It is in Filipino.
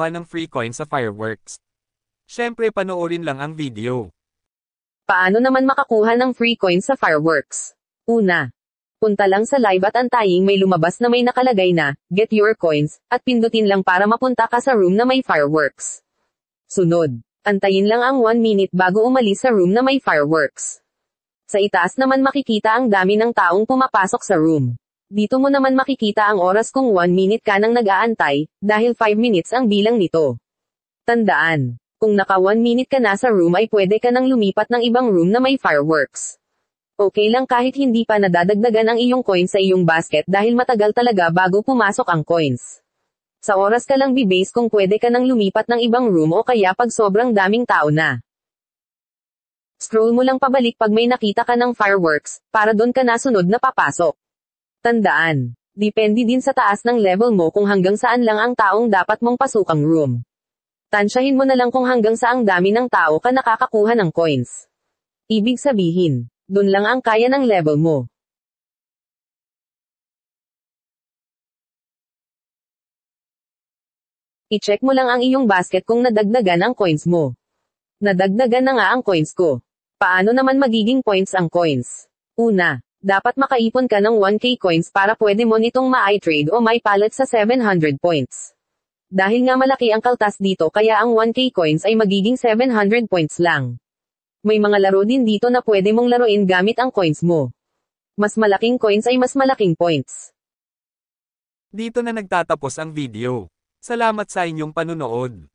makakuha ng free coin sa fireworks? Syempre panoorin lang ang video. Paano naman makakuha ng free coin sa fireworks? Una, punta lang sa live at antayin may lumabas na may nakalagay na, get your coins, at pindutin lang para mapunta ka sa room na may fireworks. Sunod, antayin lang ang 1 minute bago umalis sa room na may fireworks. Sa itaas naman makikita ang dami ng taong pumapasok sa room. Dito mo naman makikita ang oras kung 1 minute ka nang nag-aantay, dahil 5 minutes ang bilang nito. Tandaan, kung naka 1 minute ka na sa room ay pwede ka nang lumipat ng ibang room na may fireworks. Okay lang kahit hindi pa nadadagdagan ang iyong coins sa iyong basket dahil matagal talaga bago pumasok ang coins. Sa oras ka lang bibase kung pwede ka nang lumipat ng ibang room o kaya pag sobrang daming tao na. Scroll mo lang pabalik pag may nakita ka ng fireworks, para doon ka na sunod na papasok. Tandaan, depende din sa taas ng level mo kung hanggang saan lang ang taong dapat mong pasukang room. Tansyahin mo na lang kung hanggang saang dami ng tao ka nakakakuha ng coins. Ibig sabihin, dun lang ang kaya ng level mo. I-check mo lang ang iyong basket kung nadagdagan ang coins mo. Nadagdagan na nga ang coins ko. Paano naman magiging points ang coins? Una, dapat makaipon ka ng 1k coins para pwede mo nitong ma-trade o may palit sa 700 points. Dahil nga malaki ang kaltas dito kaya ang 1k coins ay magiging 700 points lang. May mga laro din dito na pwede mong laruin gamit ang coins mo. Mas malaking coins ay mas malaking points. Dito na nagtatapos ang video. Salamat sa inyong panunood.